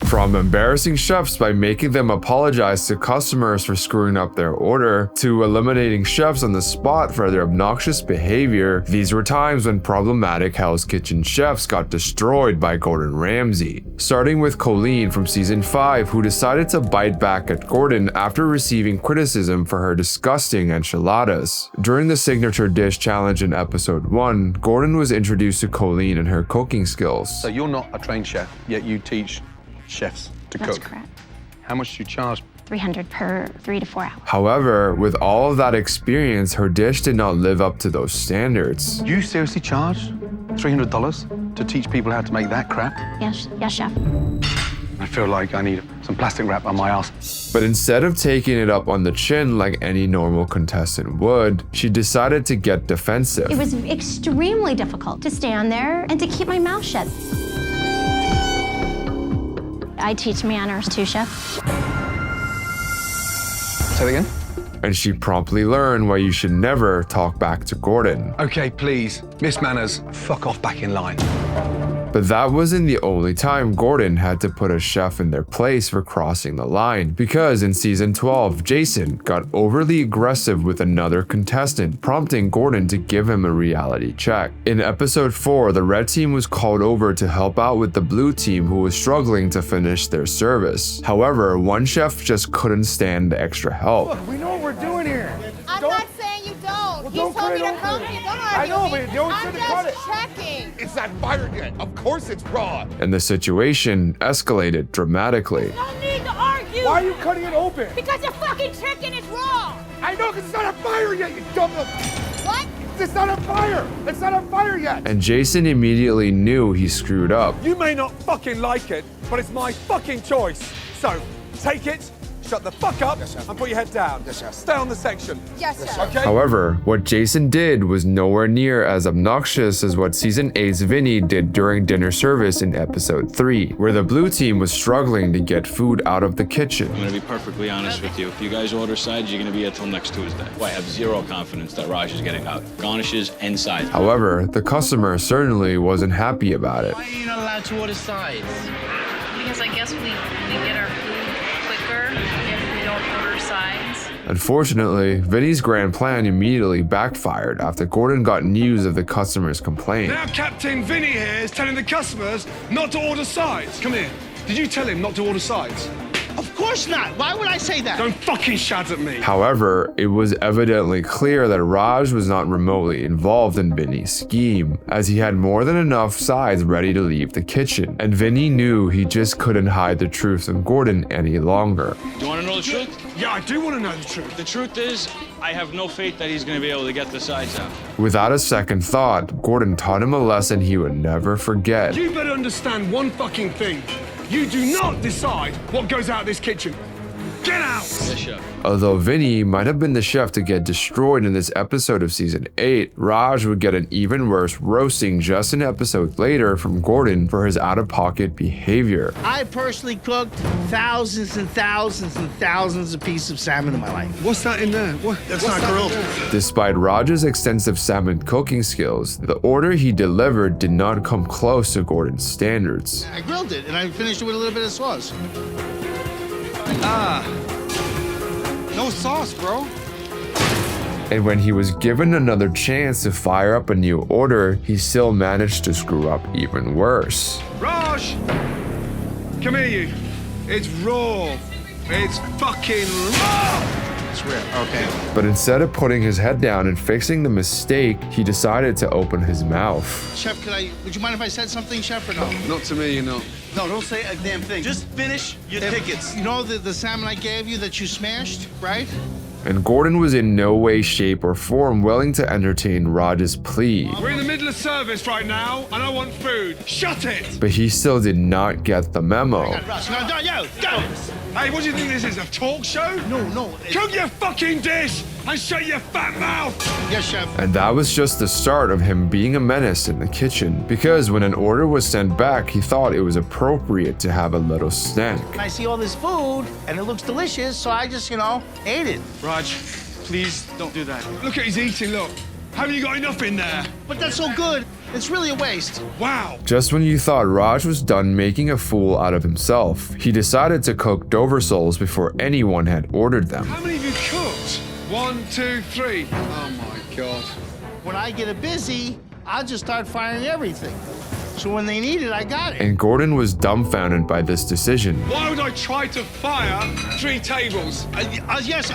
From embarrassing chefs by making them apologize to customers for screwing up their order, to eliminating chefs on the spot for their obnoxious behavior, these were times when problematic Hell's Kitchen chefs got destroyed by Gordon Ramsay. Starting with Colleen from season 5, who decided to bite back at Gordon after receiving criticism for her disgusting enchiladas. During the signature dish challenge in episode 1, Gordon was introduced to Colleen and her cooking skills. So you're not a trained chef, yet you teach chefs to cook. That's correct. How much do you charge? $300 per 3 to 4 hours. However, with all of that experience, her dish did not live up to those standards. You seriously charge $300 to teach people how to make that crap? Yes, chef. I feel like I need some plastic wrap on my ass. But instead of taking it up on the chin like any normal contestant would, she decided to get defensive. It was extremely difficult to stand there and to keep my mouth shut. I teach manners too, chef. Say it again? And she promptly learned why you should never talk back to Gordon. Okay, please, Miss Manners, fuck off back in line. But that wasn't the only time Gordon had to put a chef in their place for crossing the line, because in season 12, Jason got overly aggressive with another contestant, prompting Gordon to give him a reality check. In episode 4, the red team was called over to help out with the blue team who was struggling to finish their service. However, one chef just couldn't stand the extra help. Look, we know what we're doing here. I'm not saying you don't. Well, He don't told me cut to it come open. here. Don't I argue know, with but me. you always I'm said to cut just it. checking. It's not fired yet. Of course it's raw. And the situation escalated dramatically. No need to argue. Why are you cutting it open? Because you're fucking chicken is raw. I know, because it's not on fire yet, you dumb little... What? It's not on fire. It's not on fire yet. And Jason immediately knew he screwed up. You may not fucking like it, but it's my fucking choice. So, take it, shut the fuck up, and put your head down. Yes, chef. Stay on the section. Yes, chef. Okay? However, what Jason did was nowhere near as obnoxious as what season 8's Vinnie did during dinner service in episode 3, where the blue team was struggling to get food out of the kitchen. I'm gonna be perfectly honest with you. If you guys order sides, you're gonna be here till next Tuesday. I have zero confidence that Raj is getting out garnishes and sides. However, the customer certainly wasn't happy about it. Why are you not allowed to order sides? Because I guess we get our food quicker if we don't order sides. Unfortunately, Vinnie's grand plan immediately backfired after Gordon got news of the customer's complaint. Now Captain Vinny here is telling the customers not to order sides. Come here. Did you tell him not to order sides? Of course not. Why would I say that? Don't fucking shout at me. However, it was evidently clear that Raj was not remotely involved in Vinnie's scheme, as he had more than enough sides ready to leave the kitchen, and Vinnie knew he just couldn't hide the truth from Gordon any longer. You wanna know the truth? Yeah, I do want to know the truth. The truth is, I have no faith that he's gonna be able to get the sides out. Without a second thought, Gordon taught him a lesson he would never forget. You better understand one fucking thing. You do not decide what goes out of this kitchen. Get out! Yes, chef. Although Vinnie might have been the chef to get destroyed in this episode of season 8, Raj would get an even worse roasting just an episode later from Gordon for his out-of-pocket behavior. I personally cooked thousands and thousands and thousands of pieces of salmon in my life. What's that in there? What? That's not grilled. Despite Raj's extensive salmon cooking skills, the order he delivered did not come close to Gordon's standards. I grilled it and I finished it with a little bit of sauce. No sauce, bro. And when he was given another chance to fire up a new order, he still managed to screw up even worse. Raj! Come here, you. It's raw. It's fucking raw! It's rare. Okay. But instead of putting his head down and fixing the mistake, he decided to open his mouth. Chef, would you mind if I said something, Chef, or no? Not to me, you know. No, don't say a damn thing. Just finish your tickets. You know the salmon I gave you that you smashed, right? And Gordon was in no way, shape, or form willing to entertain Raj's plea. We're in the middle of service right now, and I want food. Shut it! But he still did not get the memo. No, yo, go! Hey, what do you think this is, a talk show? No. Cook your fucking dish and shut your fat mouth! Yes, Chef. And that was just the start of him being a menace in the kitchen, because when an order was sent back, he thought it was appropriate to have a little snack. I see all this food, and it looks delicious, so I just, ate it. Raj, please don't do that. Look at his eating, look. Haven't you got enough in there? But that's so good. It's really a waste. Wow. Just when you thought Raj was done making a fool out of himself, he decided to cook Dover soles before anyone had ordered them. How many have you cooked? 1, 2, 3. Oh my God. When I get it busy, I'll just start firing everything. So when they need it, I got it. And Gordon was dumbfounded by this decision. Why would I try to fire 3 tables? Yes,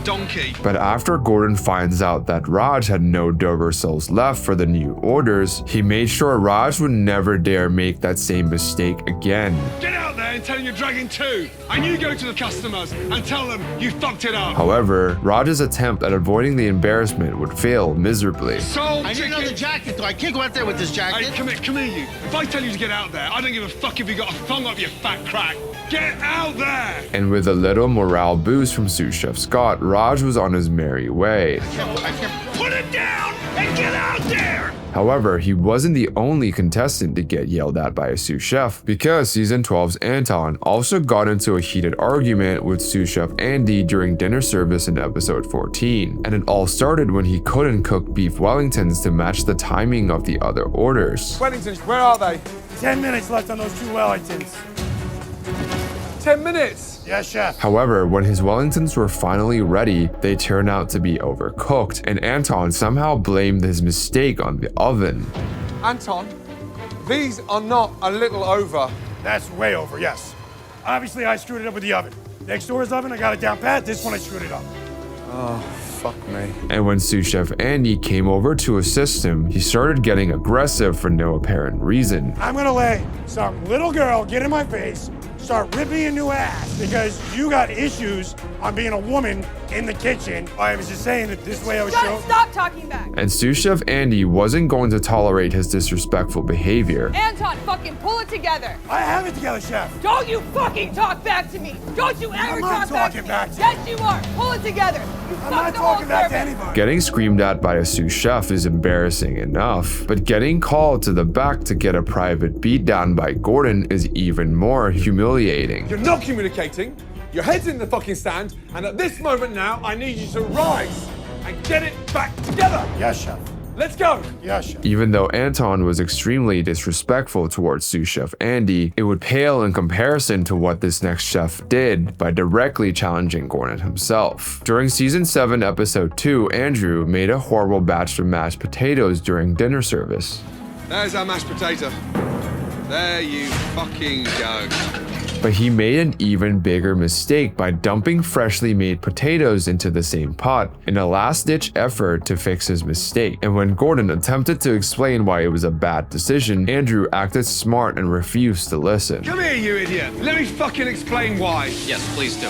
Donkey. But after Gordon finds out that Raj had no Dover soles left for the new orders, he made sure Raj would never dare make that same mistake again. Get out there and tell them you're dragging 2. And you go to the customers and tell them you fucked it up. However, Raj's attempt at avoiding the embarrassment would fail miserably. Sold I need another ticket. jacket, though. I can't go out there with this jacket. Hey, come here, you. If I tell you to get out there, I don't give a fuck if you got a thong up your fat crack. Get out there! And with a little morale boost from sous chef Scott, Raj was on his merry way. I can't. Put it down and get out there! However, he wasn't the only contestant to get yelled at by a sous chef, because season 12's Anton also got into a heated argument with sous chef Andy during dinner service in episode 14, and it all started when he couldn't cook beef Wellingtons to match the timing of the other orders. Wellingtons, where are they? 10 minutes left on those 2 Wellingtons. 10 minutes. Yes, chef. However, when his Wellingtons were finally ready, they turned out to be overcooked, and Anton somehow blamed his mistake on the oven. Anton, these are not a little over. That's way over, yes. Obviously, I screwed it up with the oven. Next door's oven, I got it down pat. This one, I screwed it up. Oh, fuck me. And when sous chef Andy came over to assist him, he started getting aggressive for no apparent reason. I'm gonna let some little girl get in my face, start ripping a new ass because you got issues on being a woman in the kitchen. I was just saying that this way I was shown. Stop talking back. And sous chef Andy wasn't going to tolerate his disrespectful behavior. Anton, fucking pull it together. I have it together, chef. Don't you fucking talk back to me. Don't you ever I'm not talk back to talking me. back to you. Yes, you are. Pull it together. You I'm not talking back to anybody. Getting screamed at by a sous chef is embarrassing enough, but getting called to the back to get a private beatdown by Gordon is even more humiliating. You're not communicating. Your head's in the fucking sand, and at this moment now, I need you to rise and get it back together. Yes, chef. Let's go. Yes, chef. Even though Anton was extremely disrespectful towards sous chef Andy, it would pale in comparison to what this next chef did by directly challenging Gordon himself. During season 7, episode 2, Andrew made a horrible batch of mashed potatoes during dinner service. There's our mashed potato. There you fucking go. But he made an even bigger mistake by dumping freshly made potatoes into the same pot in a last-ditch effort to fix his mistake. And when Gordon attempted to explain why it was a bad decision, Andrew acted smart and refused to listen. Come here, you idiot. Let me fucking explain why. Yes, please do.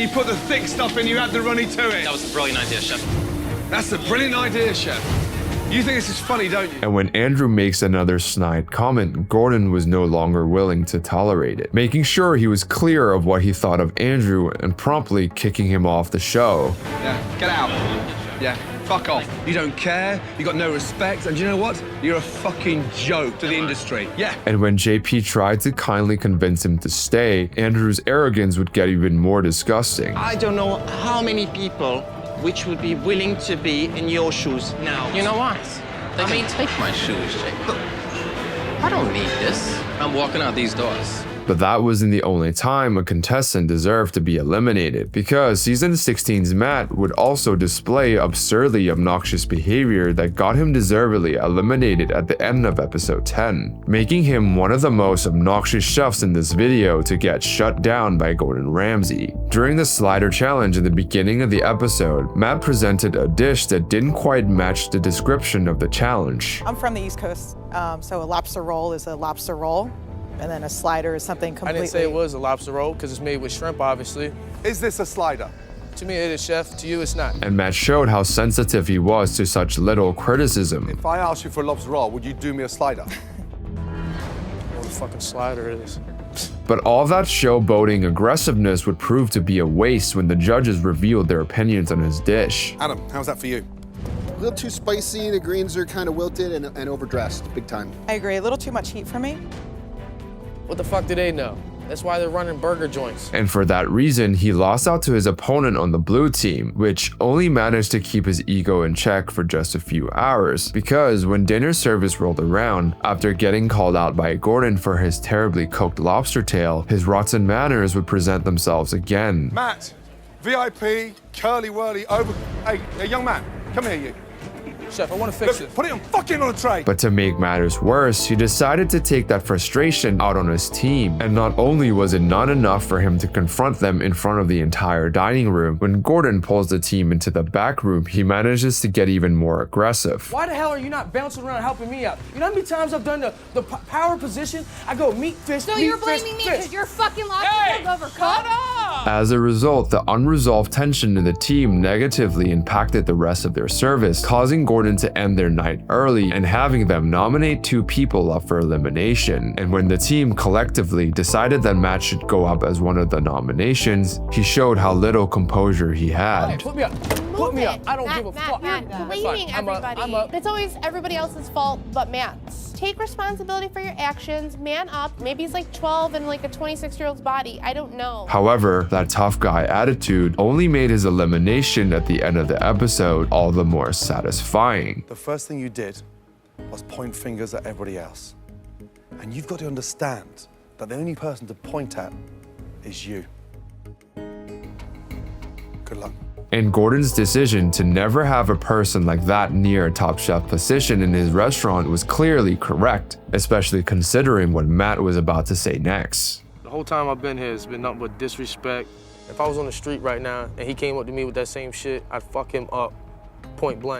You put the thick stuff in, you add the runny to it. That was a brilliant idea, chef. That's a brilliant idea, chef. You think this is funny, don't you? And when Andrew makes another snide comment, Gordon was no longer willing to tolerate it, making sure he was clear of what he thought of Andrew and promptly kicking him off the show. Yeah, get out. Yeah, fuck off. You don't care, you got no respect, and you know what? You're a fucking joke to the industry. Yeah. And when JP tried to kindly convince him to stay, Andrew's arrogance would get even more disgusting. I don't know how many people which would be willing to be in your shoes now. You know what? Take my shoes, Jake. Look, I don't need this. I'm walking out these doors. But that wasn't the only time a contestant deserved to be eliminated, because season 16's Matt would also display absurdly obnoxious behavior that got him deservedly eliminated at the end of episode 10, making him one of the most obnoxious chefs in this video to get shut down by Gordon Ramsay. During the slider challenge in the beginning of the episode, Matt presented a dish that didn't quite match the description of the challenge. I'm from the East Coast, so a lobster roll is a lobster roll. And then a slider is something completely... I didn't say it was a lobster roll because it's made with shrimp, obviously. Is this a slider? To me, it is, chef. To you, it's not. And Matt showed how sensitive he was to such little criticism. If I asked you for a lobster roll, would you do me a slider? What a fucking slider it is. But all that showboating aggressiveness would prove to be a waste when the judges revealed their opinions on his dish. Adam, how's that for you? A little too spicy, the greens are kind of wilted and overdressed, big time. I agree, a little too much heat for me. What the fuck do they know? That's why they're running burger joints. And for that reason, he lost out to his opponent on the blue team, which only managed to keep his ego in check for just a few hours, because when dinner service rolled around, after getting called out by Gordon for his terribly cooked lobster tail, his rotten manners would present themselves again. Matt, VIP, curly whirly, over. Hey, young man, come here, you. Chef, I want to fix it. Put it fucking on a tray. But to make matters worse, he decided to take that frustration out on his team. And not only was it not enough for him to confront them in front of the entire dining room, when Gordon pulls the team into the back room, he manages to get even more aggressive. Why the hell are you not bouncing around helping me out? You know how many times I've done the power position? I go meat, fist, So meat, you're fist, blaming me fist. because your fucking lobster was overcooked? As a result, the unresolved tension in the team negatively impacted the rest of their service, causing Gordon to end their night early and having them nominate 2 people up for elimination. And when the team collectively decided that Matt should go up as one of the nominations, he showed how little composure he had. Put me up. Put me up. I don't give a fuck. Matt, blaming everybody. I'm up. It's always everybody else's fault but Matt's. Take responsibility for your actions, man up. Maybe he's like 12 and like a 26-year-old's body. I don't know. However, that tough guy attitude only made his elimination at the end of the episode all the more satisfying. The first thing you did was point fingers at everybody else. And you've got to understand that the only person to point at is you. Good luck. And Gordon's decision to never have a person like that near a top chef position in his restaurant was clearly correct, especially considering what Matt was about to say next. The whole time I've been here, it's been nothing but disrespect. If I was on the street right now and he came up to me with that same shit, I'd fuck him up, point blank.